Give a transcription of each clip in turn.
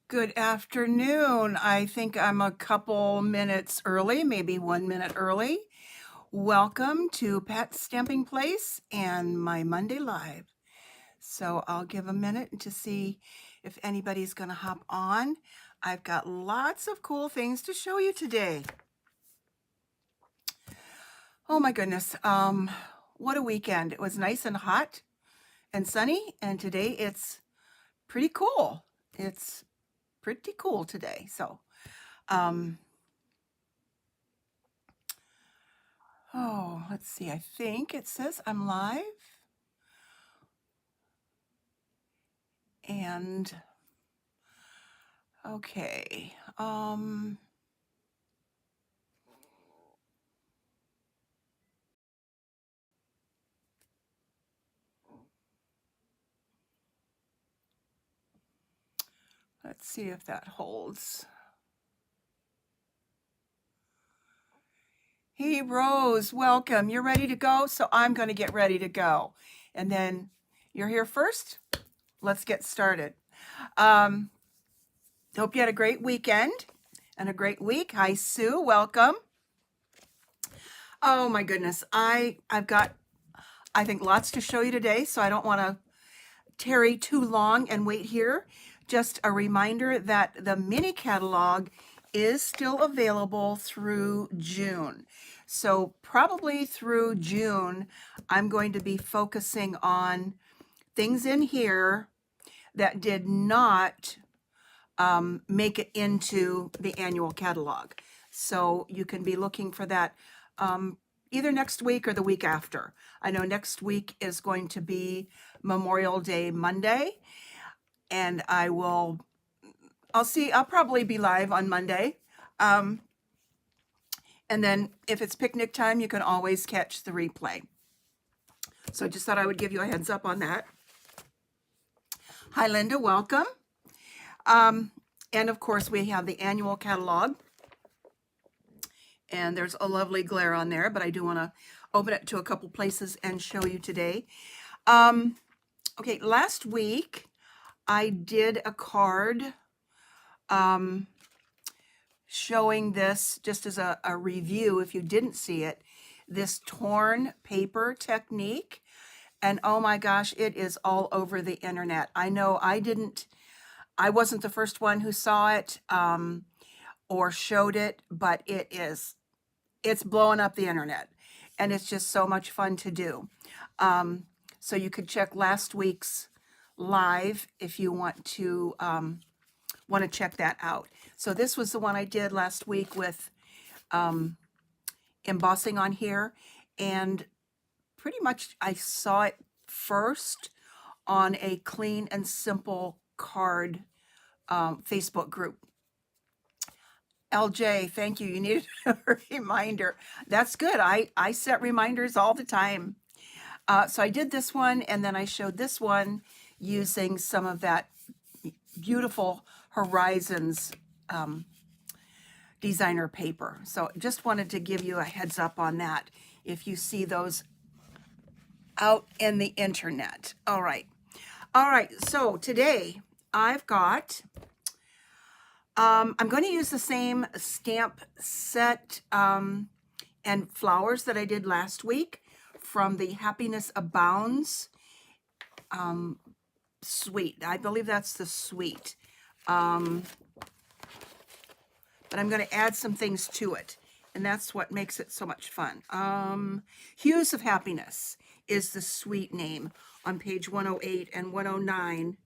Good afternoon. I think I'm a couple minutes early, maybe 1 minute early. Welcome to Pat's Stamping Place and my Monday Live. So I'll give a minute to see if anybody's going to hop on. I've got lots of cool things to show you today. Oh my goodness. What a weekend. It was nice and hot and sunny, and today it's pretty cool. It's pretty cool today. So, oh, let's see. I think it says I'm live. And okay. Let's see if that holds. Hey, Rose, welcome. You're ready to go? So I'm going to get ready to go. And then you're here first. Let's get started. Hope you had a great weekend and a great week. Hi, Sue. Welcome. Oh my goodness. I've got, I think, lots to show you today, so I don't want to tarry too long and wait here. Just a reminder that the mini catalog is still available through June. So probably through June, I'm going to be focusing on things in here that did not make it into the annual catalog. So you can be looking for that either next week or the week after. I know next week is going to be Memorial Day Monday, and I'll probably be live on Monday. And then if it's picnic time, you can always catch the replay. So I just thought I would give you a heads up on that. Hi, Linda, welcome. And of course, we have the annual catalog. And there's a lovely glare on there, but I do want to open it to a couple places and show you today. Okay, last week I did a card showing this just as a review, if you didn't see it, this torn paper technique. And oh my gosh, it is all over the internet. I know I wasn't the first one who saw it or showed it, but it's blowing up the internet. And it's just so much fun to do. So you could check last week's live if you want to check that out. So this was the one I did last week with embossing on here, and pretty much I saw it first on a Clean and Simple card Facebook group. LJ, thank you. You needed a reminder. That's good. I set reminders all the time. So I did this one, and then I showed this one using some of that beautiful Horizons designer paper. So just wanted to give you a heads up on that if you see those out in the internet. All right. So today I've got, I'm going to use the same stamp set and flowers that I did last week from the Happiness Abounds suite. I believe that's the suite. But I'm going to add some things to it, and that's what makes it so much fun. Hues of Happiness is the suite name on page 108 and 109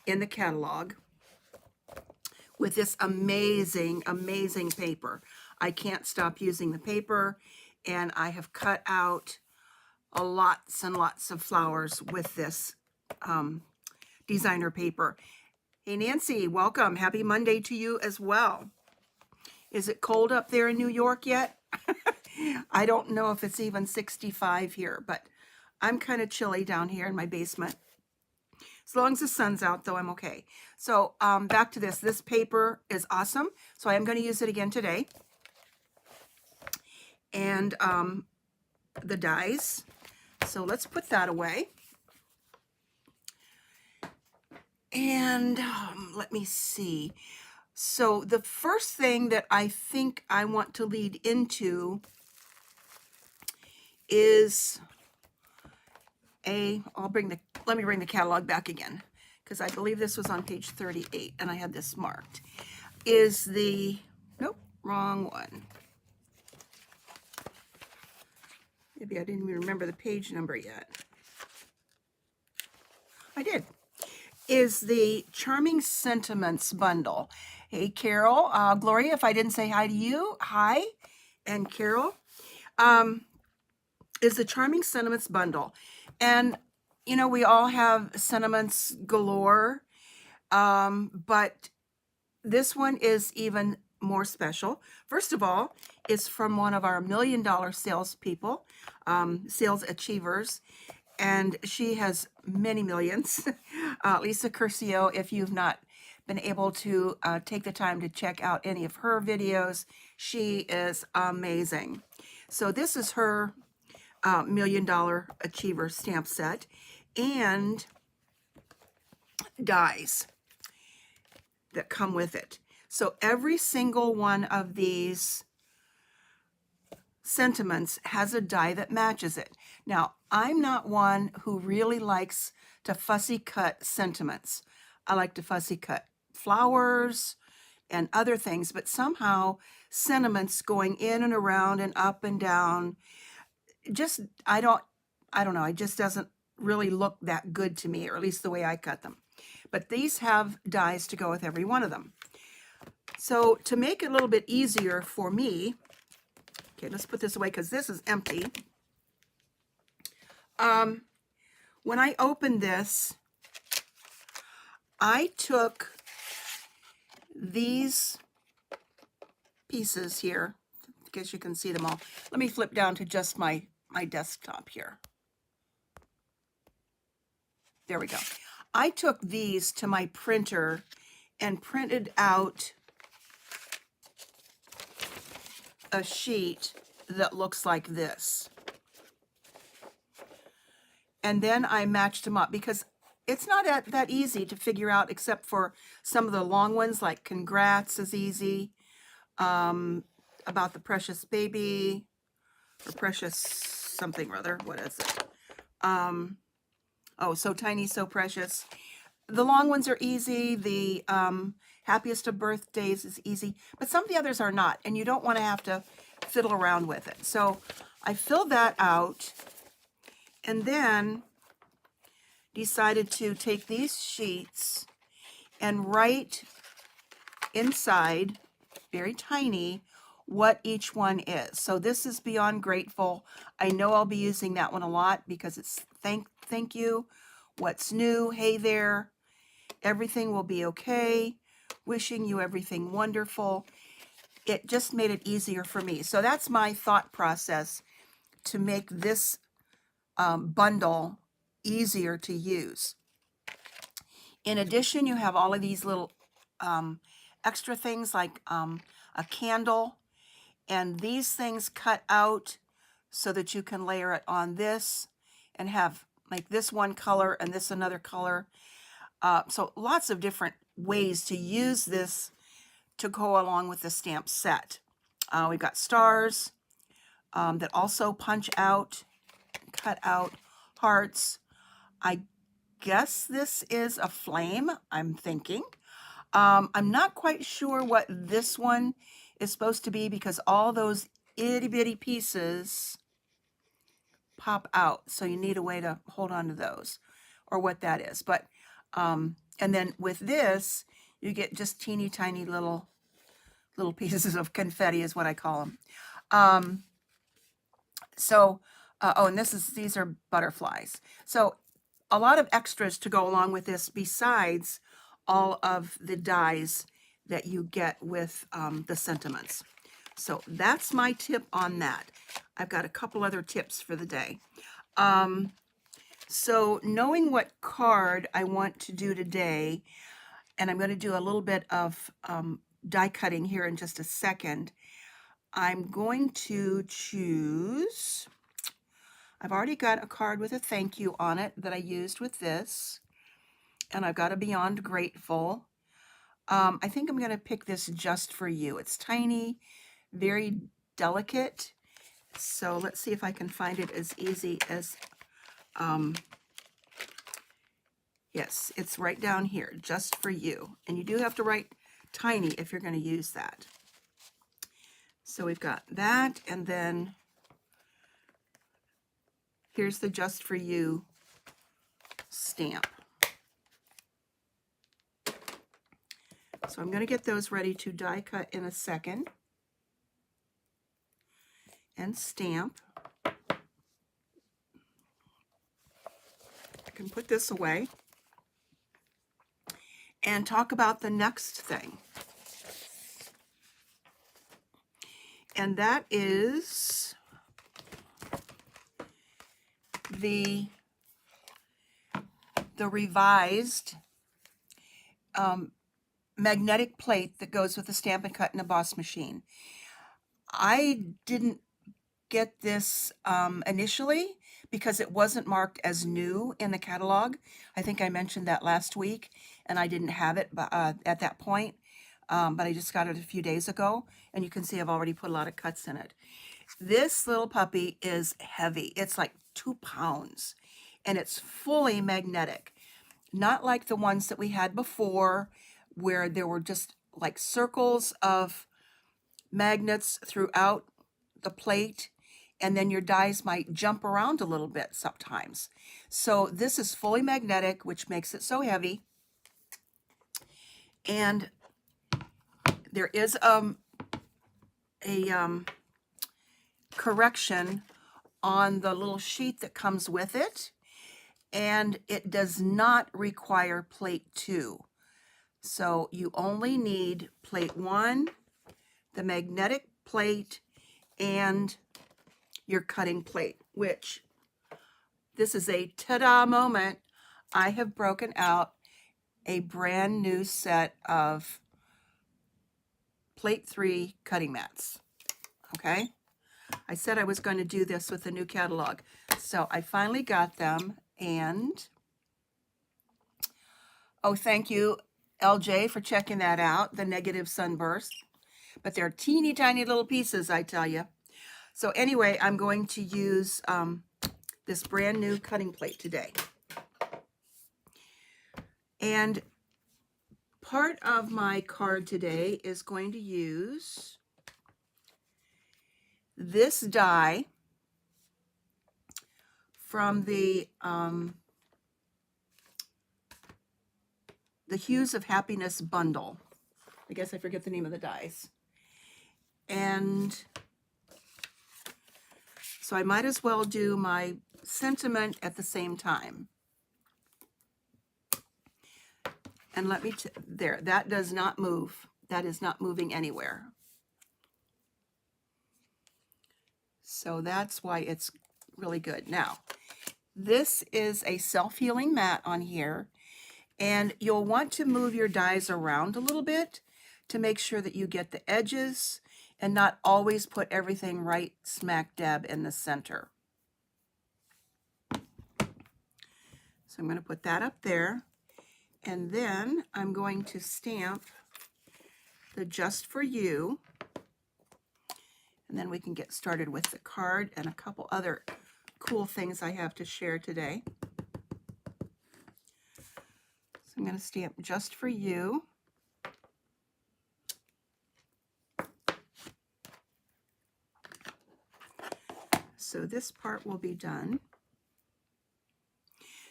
in the catalog, with this amazing, amazing paper. I can't stop using the paper, and I have cut out lots and lots of flowers with this designer paper. Hey, Nancy, welcome. Happy Monday to you as well. Is it cold up there in New York yet? I don't know if it's even 65 here, but I'm kind of chilly down here in my basement. As long as the sun's out, though, I'm okay. So back to this. This paper is awesome, so I am going to use it again today. And the dies. So let's put that away. And let me see. So the first thing that I think I want to lead into is let me bring the catalog back again, because I believe this was on page 38 and I had this marked. Nope, wrong one. Maybe I didn't even remember the page number yet. I did. Is the Charming Sentiments bundle. Hey, Carol, Gloria, if I didn't say hi to you, hi. And Carol, is the Charming Sentiments bundle. And, you know, we all have sentiments galore, but this one is even more special. First of all, it's from one of our $1 million salespeople, sales achievers, and she has many millions. Lisa Curcio, if you've not been able to take the time to check out any of her videos, she is amazing. So this is her $1 million achiever stamp set and dies that come with it. So every single one of these sentiments has a die that matches it. Now, I'm not one who really likes to fussy cut sentiments. I like to fussy cut flowers and other things, but somehow sentiments going in and around and up and down, just, I don't know, it just doesn't really look that good to me, or at least the way I cut them. But these have dies to go with every one of them. So to make it a little bit easier for me, okay, let's put this away because this is empty. When I opened this, I took these pieces here. I guess you can see them all. Let me flip down to just my desktop here. There we go. I took these to my printer and printed out a sheet that looks like this. And then I matched them up because it's not that easy to figure out, except for some of the long ones, like congrats is easy. About the precious baby, or precious something or other. What is it? Oh, so tiny, so precious. The long ones are easy. The happiest of birthdays is easy, but some of the others are not, and you don't want to have to fiddle around with it. So I filled that out and then decided to take these sheets and write inside, very tiny, what each one is. So this is Beyond Grateful. I know I'll be using that one a lot because it's thank you, what's new, hey there, everything will be okay, wishing you everything wonderful. It just made it easier for me. So that's my thought process to make this bundle easier to use. In addition, you have all of these little extra things like a candle, and these things cut out so that you can layer it on this and have like this one color and this another color. So lots of different ways to use this to go along with the stamp set. We've got stars that also punch out, cut out, hearts. I guess this is a flame, I'm thinking. I'm not quite sure what this one is supposed to be because all those itty bitty pieces pop out. So you need a way to hold on to those or what that is. But, and then with this, you get just teeny tiny little pieces of confetti is what I call them. Oh, and these are butterflies. So a lot of extras to go along with this besides all of the dies that you get with the sentiments. So that's my tip on that. I've got a couple other tips for the day. So knowing what card I want to do today, and I'm going to do a little bit of die cutting here in just a second, I'm going to choose, I've already got a card with a thank you on it that I used with this. and I've got a Beyond Grateful. I think I'm going to pick this Just For You. It's tiny, very delicate. So let's see if I can find it as easy as, yes, it's right down here, Just For You. And you do have to write tiny if you're going to use that. So we've got that, and then here's the Just For You stamp. So I'm going to get those ready to die cut in a second and stamp. I can put this away and talk about the next thing. And that is the revised magnetic plate that goes with the Stampin' Cut and Emboss machine. I didn't get this initially because it wasn't marked as new in the catalog. I think I mentioned that last week, and I didn't have it at that point, but I just got it a few days ago, and you can see I've already put a lot of cuts in it. This little puppy is heavy. It's like 2 pounds, and it's fully magnetic. Not like the ones that we had before, where there were just like circles of magnets throughout the plate, and then your dies might jump around a little bit sometimes. So this is fully magnetic, which makes it so heavy. And there is a correction on the little sheet that comes with it, and it does not require plate 2. So you only need plate 1, the magnetic plate, and your cutting plate, which this is a ta-da moment. I have broken out a brand new set of plate 3 cutting mats. Okay, I said I was going to do this with the new catalog, so I finally got them. And oh, thank you, LJ, for checking that out, the negative sunburst. But they're teeny tiny little pieces, I tell you. So anyway, I'm going to use this brand new cutting plate today. And part of my card today is going to use this die from the Hues of Happiness bundle. I guess I forget the name of the dies. And so I might as well do my sentiment at the same time. And let me, there, that does not move. That is not moving anywhere. So that's why it's really good. Now, this is a self-healing mat on here, and you'll want to move your dies around a little bit to make sure that you get the edges and not always put everything right smack dab in the center. So I'm going to put that up there, and then I'm going to stamp the Just For You, and then we can get started with the card and a couple other cool things I have to share today. So I'm going to stamp Just For You. So this part will be done.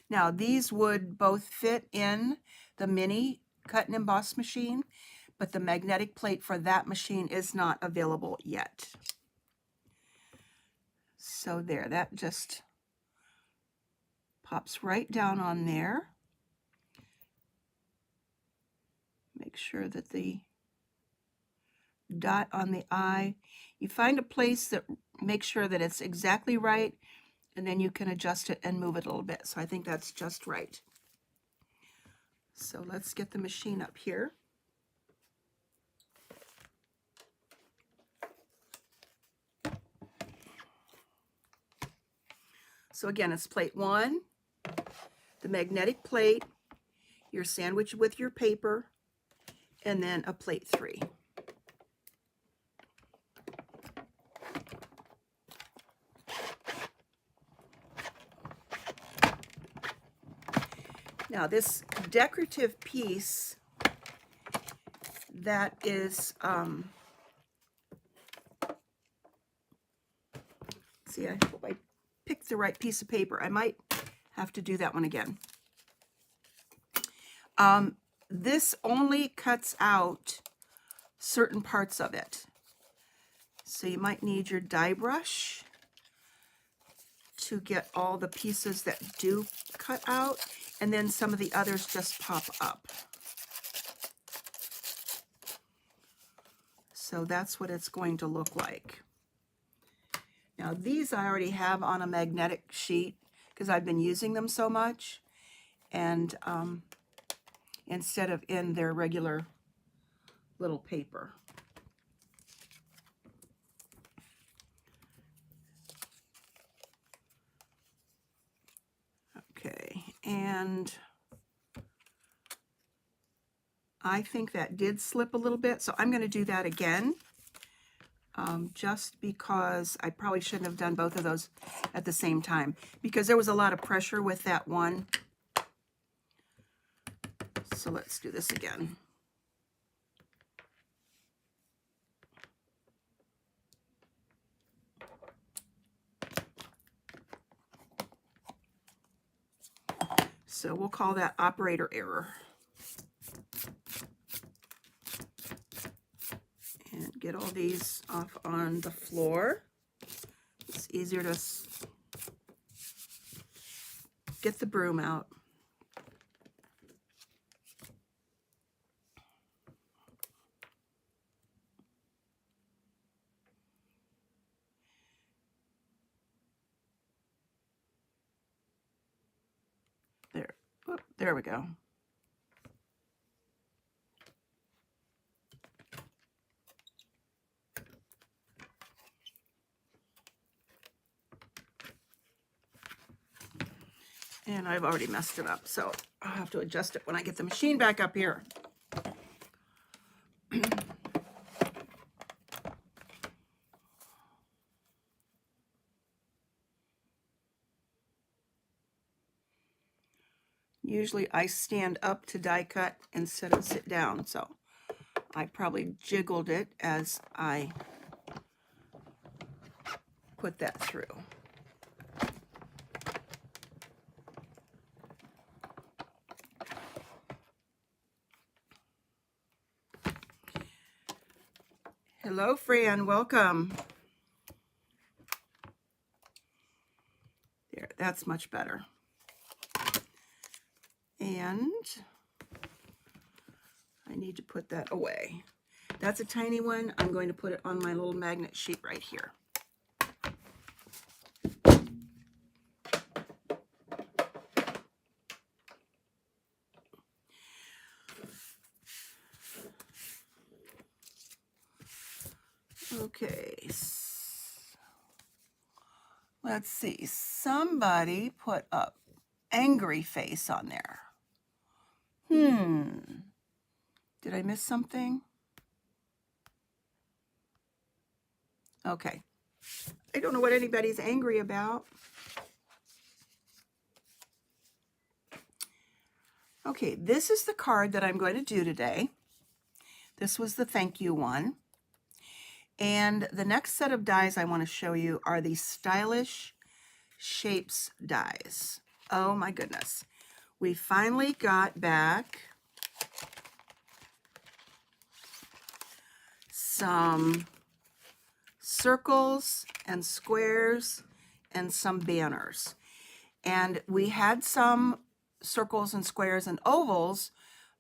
Now these would both fit in the mini cut and emboss machine, but the magnetic plate for that machine is not available yet. So there, that just pops right down on there. Make sure that the dot on the eye, you find a place that makes sure that it's exactly right, and then you can adjust it and move it a little bit. So I think that's just right. So let's get the machine up here. So again, it's plate 1, the magnetic plate, your sandwich with your paper, and then a plate 3. Now this decorative piece that is, see, I hope I picked the right piece of paper. I might have to do that one again. This only cuts out certain parts of it. So you might need your die brush to get all the pieces that do cut out, and then some of the others just pop up. So that's what it's going to look like. Now these I already have on a magnetic sheet because I've been using them so much, and instead of in their regular little paper. Okay, and I think that did slip a little bit, so I'm going to do that again, just because I probably shouldn't have done both of those at the same time, because there was a lot of pressure with that one. So let's do this again. So we'll call that operator error. And get all these off on the floor. It's easier to get the broom out. There, whoop, there we go. And I've already messed it up, so I'll have to adjust it when I get the machine back up here. Usually I stand up to die cut instead of sit down, so I probably jiggled it as I put that through. Hello, Fran, welcome. There, that's much better. And I need to put that away. That's a tiny one. I'm going to put it on my little magnet sheet right here. Okay, let's see. Somebody put a angry face on there. Did I miss something? Okay. I don't know what anybody's angry about. Okay, this is the card that I'm going to do today. This was the thank you one. And the next set of dies I want to show you are the Stylish Shapes dies. Oh my goodness. We finally got back some circles and squares and some banners. And we had some circles and squares and ovals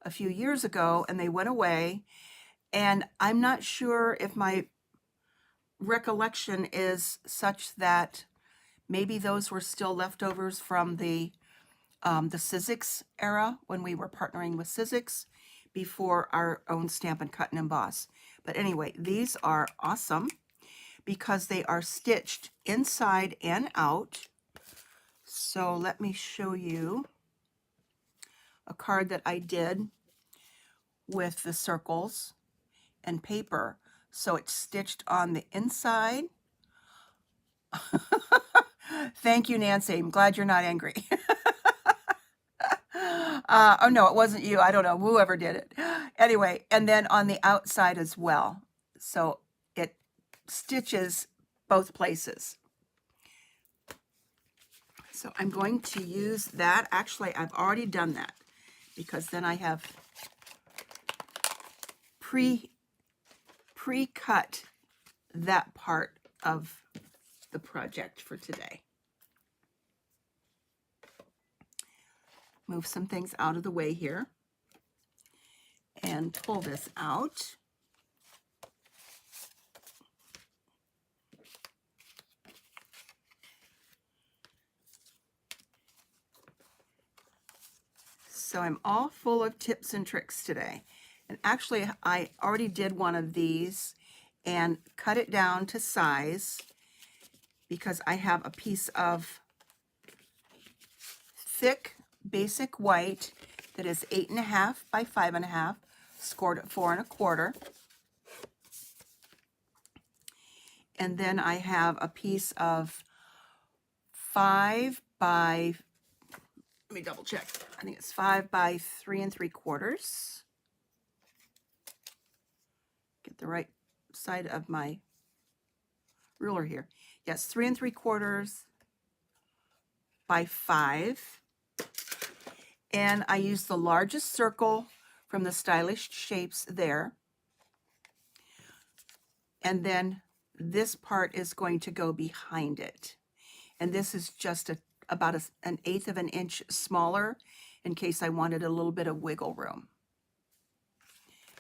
a few years ago, and they went away. And I'm not sure if my recollection is such that maybe those were still leftovers from the Sizzix era when we were partnering with Sizzix before our own Stamp and Cut and Emboss. But anyway, these are awesome because they are stitched inside and out. So let me show you a card that I did with the circles and paper. So it's stitched on the inside. Thank you, Nancy. I'm glad you're not angry. Oh, no, it wasn't you. I don't know, whoever did it. Anyway, and then on the outside as well. So it stitches both places. So I'm going to use that. Actually, I've already done that because then I have pre-cut that part of the project for today. Move some things out of the way here and pull this out. So I'm all full of tips and tricks today. And actually, I already did one of these and cut it down to size because I have a piece of thick basic white that is 8.5 by 5.5, scored at 4 1/4. And then I have a piece of 5 by, let me double check. I think it's 5 by 3 3/4. Get the right side of my ruler here. Yes, 3 3/4 by 5. And I use the largest circle from the Stylish Shapes there. And then this part is going to go behind it. And this is just about an 1/8 of an inch smaller in case I wanted a little bit of wiggle room.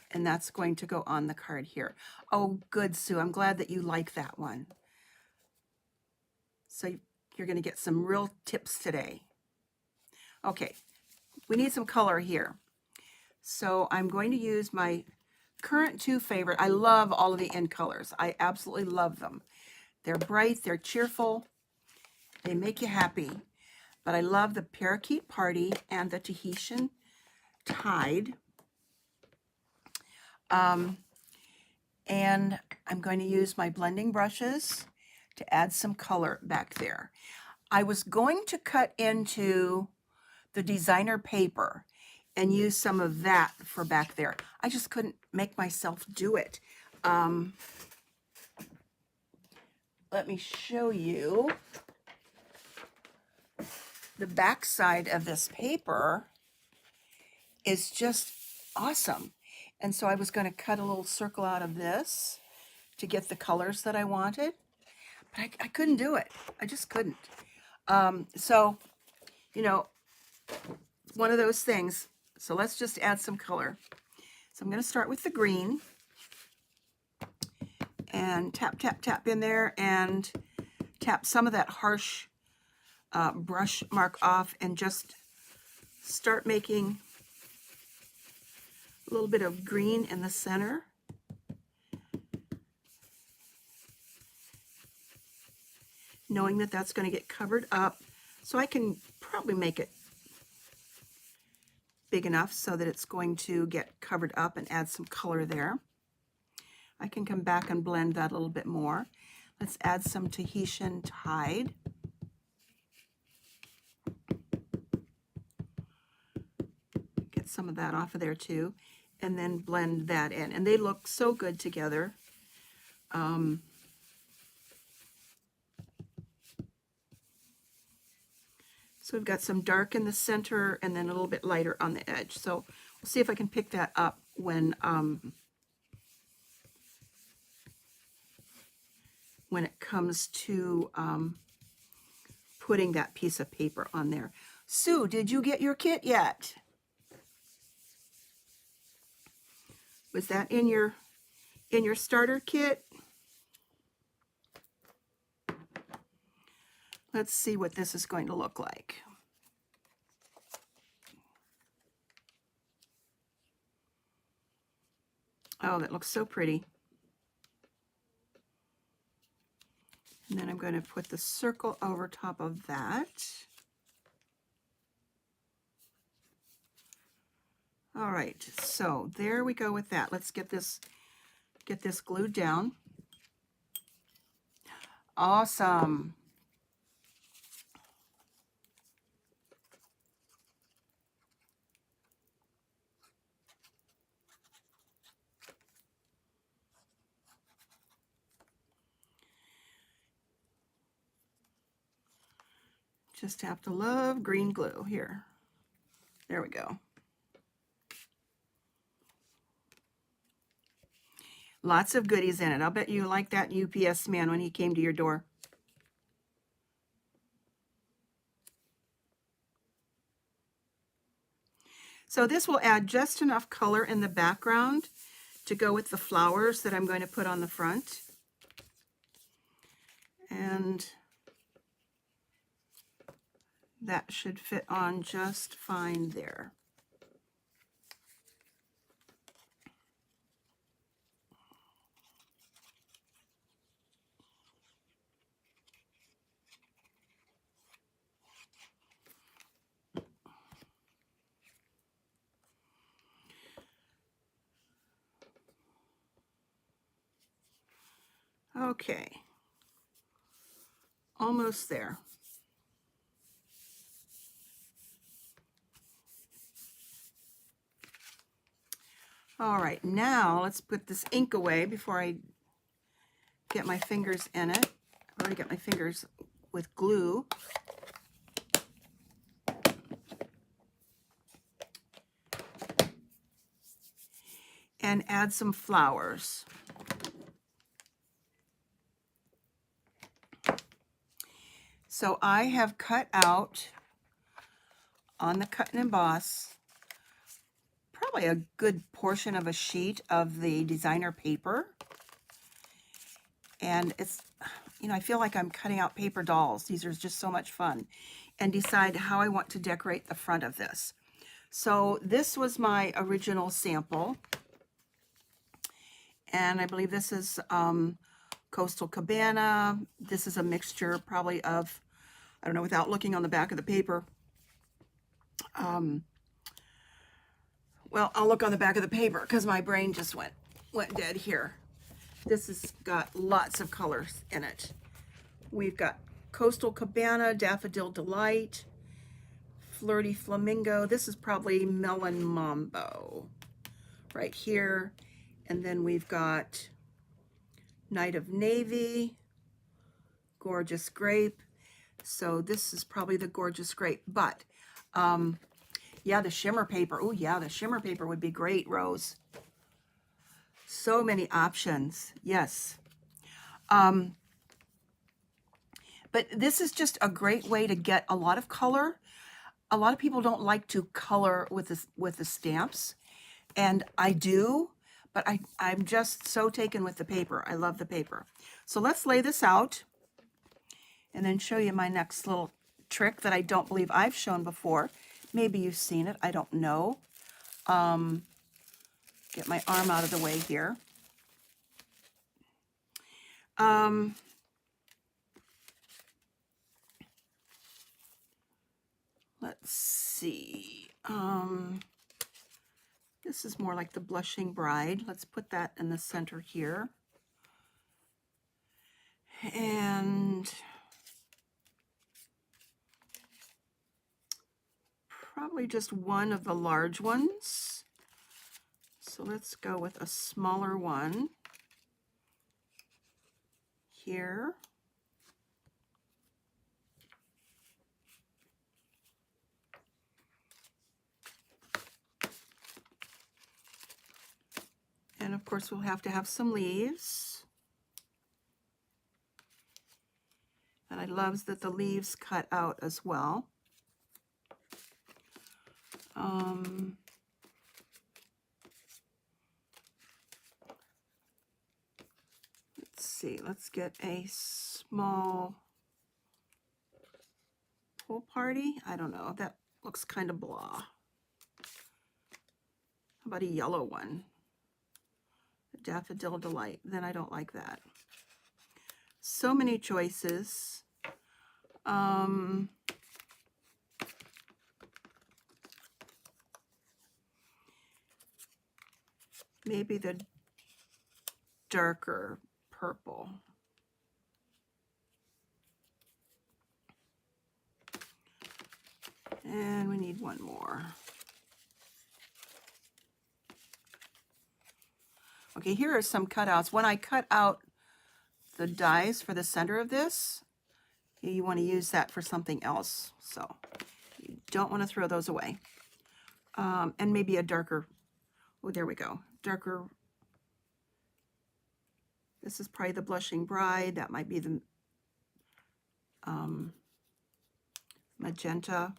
And that's going to go on the card here. Oh, good, Sue. I'm glad that you like that one. So you're going to get some real tips today. Okay, we need some color here. So I'm going to use my current 2 favorite. I love all of the end colors. I absolutely love them. They're bright, they're cheerful, they make you happy. But I love the Parakeet Party and the Tahitian Tide. And I'm going to use my blending brushes to add some color back there. I was going to cut into the designer paper and use some of that for back there. I just couldn't make myself do it. Let me show you. The back side of this paper is just awesome. And so I was going to cut a little circle out of this to get the colors that I wanted, but I couldn't do it. I just couldn't. So, you know, one of those things. So let's just add some color. So I'm going to start with the green and tap, tap, tap in there and tap some of that harsh brush mark off and just start making a little bit of green in the center. Knowing that that's going to get covered up, so I can probably make it big enough so that it's going to get covered up and add some color there. I can come back and blend that a little bit more. Let's add some Tahitian Tide. Get some of that off of there too, and then blend that in. And they look so good together. So we've got some dark in the center and then a little bit lighter on the edge. So we'll see if I can pick that up when it comes to putting that piece of paper on there. Sue, did you get your kit yet? Was that in your starter kit? Let's see what this is going to look like. Oh, that looks so pretty. And then I'm going to put the circle over top of that. All right, so there we go with that. Let's get this glued down. Awesome. Just have to love green glue here. There we go. Lots of goodies in it. I'll bet you like that UPS man when he came to your door. So this will add just enough color in the background to go with the flowers that I'm going to put on the front. And that should fit on just fine there. Okay, almost there. All right, now let's put this ink away before I get my fingers in it. I've already got my fingers with glue. And add some flowers. So I have cut out on the cut and emboss probably a good portion of a sheet of the designer paper. And it's, you know, I feel like I'm cutting out paper dolls. These are just so much fun. And decide how I want to decorate the front of this. So this was my original sample. And I believe this is Coastal Cabana. This is a mixture probably of, I don't know, without looking on the back of the paper. Well, I'll look on the back of the paper because my brain just went dead here. This has got lots of colors in it. We've got Coastal Cabana, Daffodil Delight, Flirty Flamingo. This is probably Melon Mambo right here. And then we've got Night of Navy, Gorgeous Grape. So this is probably the Gorgeous Grape. But, yeah, the shimmer paper. Oh, yeah, the shimmer paper would be great, Rose. So many options. Yes. But this is just a great way to get a lot of color. A lot of people don't like to color with the stamps. And I do. But I'm just so taken with the paper. I love the paper. So let's lay this out and then show you my next little trick that I don't believe I've shown before. Maybe you've seen it. I don't know. Get my arm out of the way here. Let's see. This is more like the Blushing Bride. Let's put that in the center here. And probably just one of the large ones. So let's go with a smaller one here. And of course we'll have to have some leaves. And I love that the leaves cut out as well. Let's see, let's get a small pool party. I don't know, that looks kind of blah. How about a yellow one? A Daffodil Delight. Then I don't like that. So many choices. maybe the darker purple. And we need one more. Okay, here are some cutouts. When I cut out the dies for the center of this, you want to use that for something else. So you don't want to throw those away. And maybe a darker, oh, there we go. Darker, this is probably the Blushing Bride. That might be the magenta.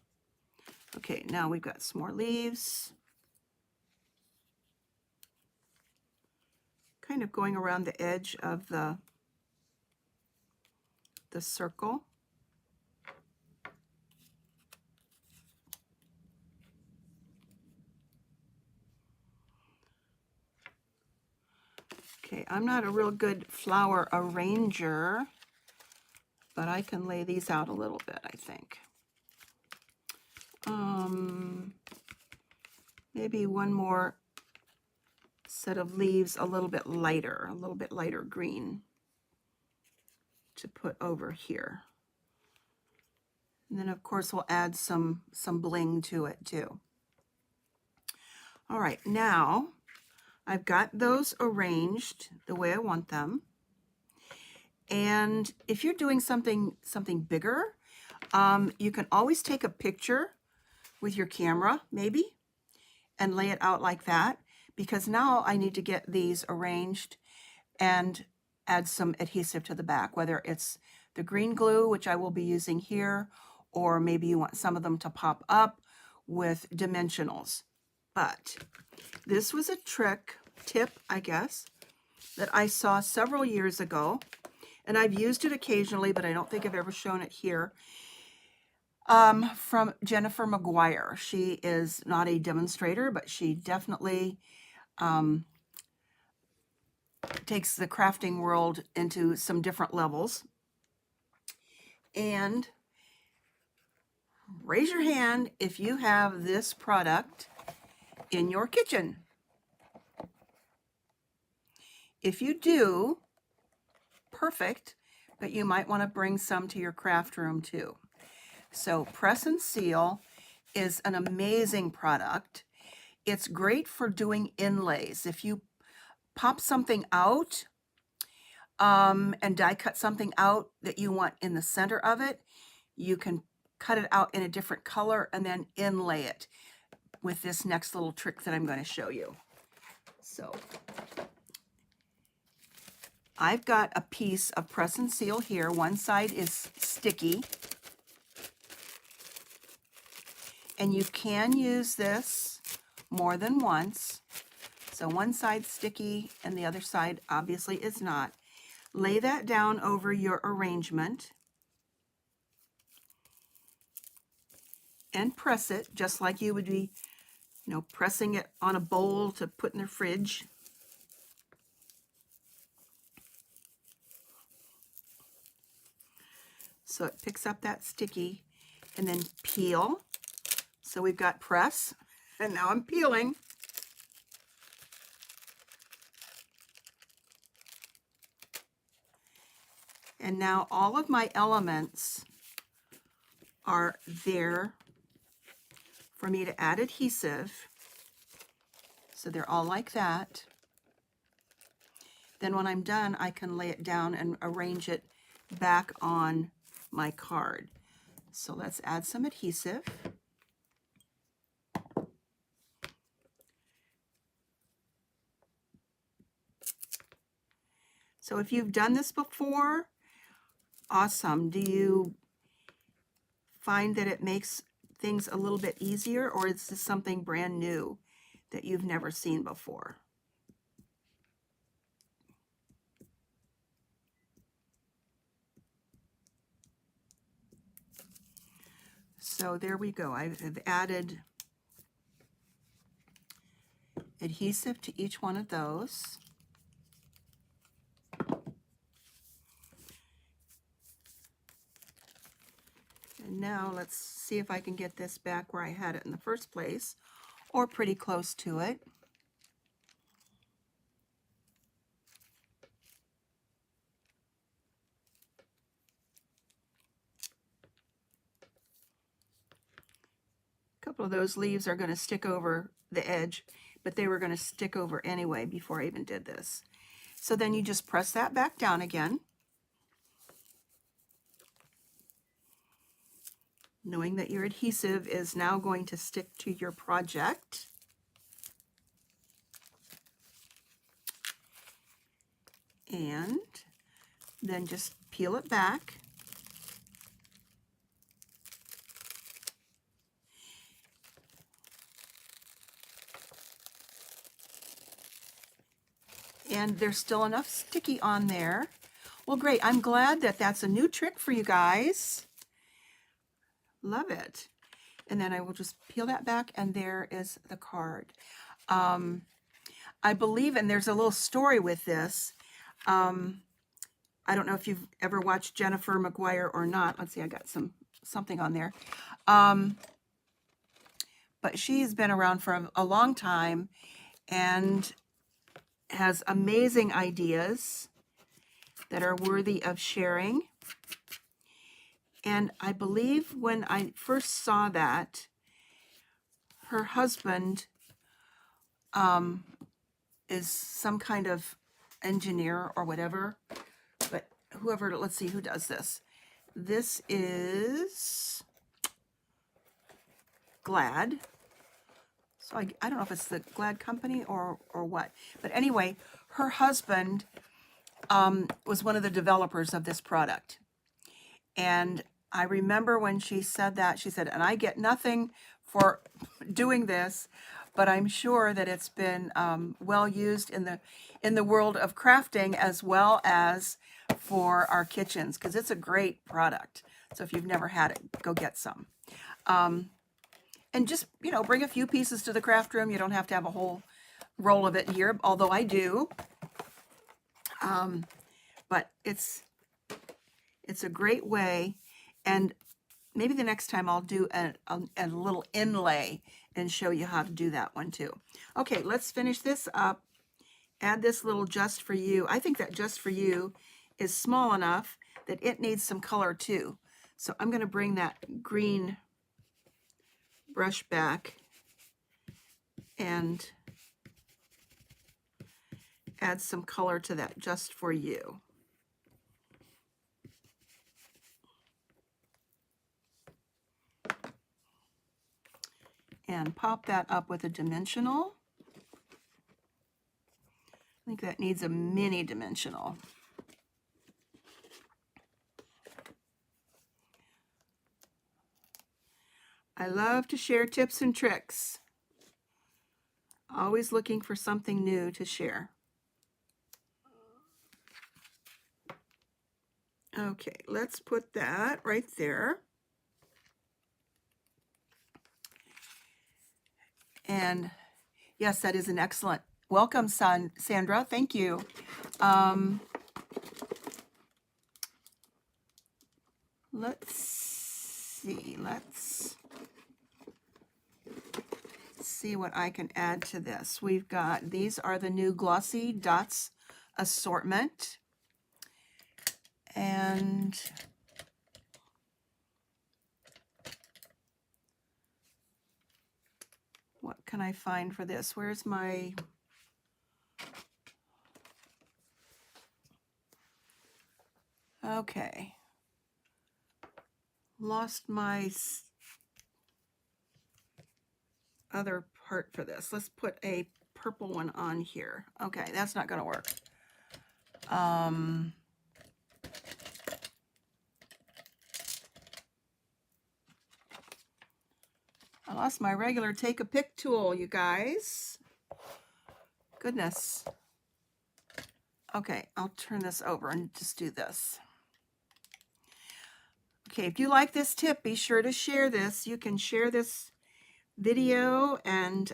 Okay, now we've got some more leaves. Kind of going around the edge of the circle. Okay, I'm not a real good flower arranger, but I can lay these out a little bit, I think. Maybe one more set of leaves a little bit lighter green to put over here. And then of course we'll add some bling to it too. All right, now I've got those arranged the way I want them. And if you're doing something bigger, you can always take a picture with your camera, maybe, and lay it out like that, because now I need to get these arranged and add some adhesive to the back, whether it's the green glue, which I will be using here, or maybe you want some of them to pop up with dimensionals. But this was a tip, I guess, that I saw several years ago, and I've used it occasionally, but I don't think I've ever shown it here, from Jennifer McGuire. She is not a demonstrator, but she definitely takes the crafting world into some different levels. And raise your hand if you have this product in your kitchen. If you do, perfect, but you might want to bring some to your craft room too. So Press and Seal is an amazing product. It's great for doing inlays. If you pop something out and die cut something out that you want in the center of it, you can cut it out in a different color and then inlay it with this next little trick that I'm going to show you. So I've got a piece of Press and Seal here. One side is sticky. And you can use this more than once. So one side's sticky and the other side obviously is not. Lay that down over your arrangement and press it just like you would be, pressing it on a bowl to put in the fridge. So it picks up that sticky, and then peel. So we've got press, and now I'm peeling. And now all of my elements are there for me to add adhesive. So they're all like that. Then when I'm done, I can lay it down and arrange it back on my card. So let's add some adhesive. So if you've done this before, awesome. Do you find that it makes things a little bit easier, or is this something brand new that you've never seen before? So there we go. I've added adhesive to each one of those. And now let's see if I can get this back where I had it in the first place, or pretty close to it. couple of those leaves are going to stick over the edge, but they were going to stick over anyway before I even did this. So then you just press that back down again, knowing that your adhesive is now going to stick to your project. And then just peel it back. And there's still enough sticky on there. Well, great. I'm glad that that's a new trick for you guys. Love it. And then I will just peel that back, and there is the card. I believe, and there's a little story with this. I don't know if you've ever watched Jennifer McGuire or not. Let's see, I got something on there. But she's been around for a long time and has amazing ideas that are worthy of sharing. And I believe when I first saw that, her husband is some kind of engineer or whatever, but whoever, let's see who does this. This is Glad. So I don't know if it's the Glad company or what, but anyway, her husband was one of the developers of this product. And I remember when she said that, she said, and I get nothing for doing this, but I'm sure that it's been well used in the world of crafting as well as for our kitchens, because it's a great product. So if you've never had it, go get some. And just, you know, bring a few pieces to the craft room. You don't have to have a whole roll of it here, although I do. But it's a great way. And maybe the next time I'll do a little inlay and show you how to do that one too. Okay, let's finish this up. Add this little Just For You. I think that Just For You is small enough that it needs some color too. So I'm going to bring that green brush back and add some color to that Just For You. And pop that up with a dimensional. I think that needs a mini dimensional. I love to share tips and tricks. Always looking for something new to share. Okay, let's put that right there. And yes, that is an excellent. Welcome, Sandra. Thank you. Let's see. Let's see what I can add to this. We've got, these are the new Glossy Dots assortment. And what can I find for this? Where's my... Okay. Lost my other part for this. Let's put a purple one on here. Okay, that's not going to work. I lost my regular take a pick tool, you guys. Goodness. Okay, I'll turn this over and just do this. Okay, if you like this tip, be sure to share this. You can share this video and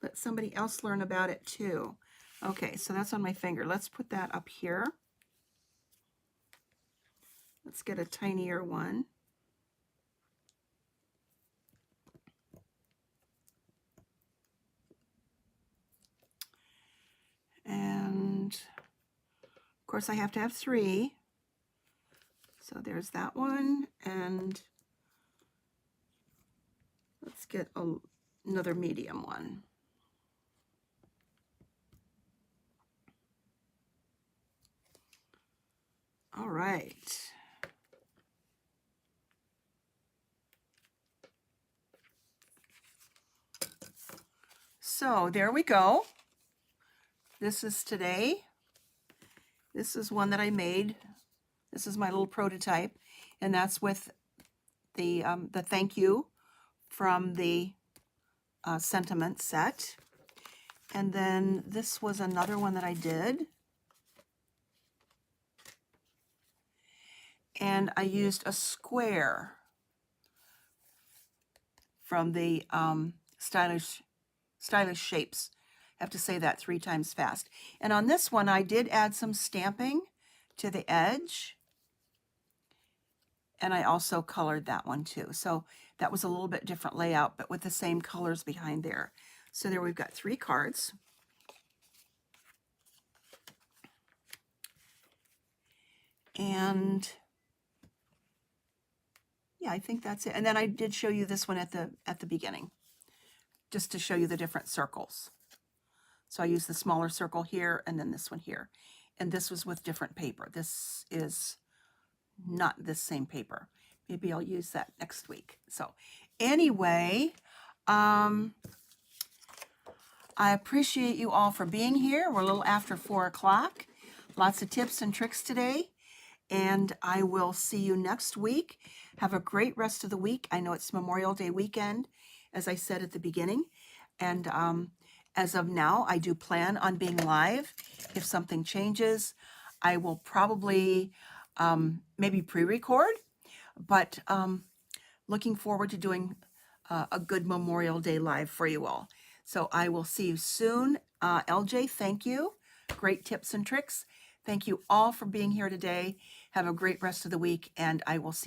let somebody else learn about it too. Okay, so that's on my finger. Let's put that up here. Let's get a tinier one. And of course I have to have 3. So there's that one, and Let's get another medium one. All right. So there we go. This is today. This is one that I made. This is my little prototype, and that's with the thank you from the sentiment set. And then this was another one that I did. And I used a square from the stylish shapes. I have to say that 3 times fast. And on this one, I did add some stamping to the edge. And I also colored that one too. So that was a little bit different layout, but with the same colors behind there. So there we've got 3 cards. And yeah, I think that's it. And then I did show you this one at the beginning, just to show you the different circles. So I used the smaller circle here and then this one here. And this was with different paper. This is not this same paper. Maybe I'll use that next week. So anyway, I appreciate you all for being here. We're a little after 4 o'clock. Lots of tips and tricks today. And I will see you next week. Have a great rest of the week. I know it's Memorial Day weekend, as I said at the beginning. And as of now, I do plan on being live. If something changes, I will probably maybe pre-record. But looking forward to doing a good Memorial Day live for you all. So I will see you soon. LJ, thank you. Great tips and tricks. Thank you all for being here today. Have a great rest of the week, and I will see you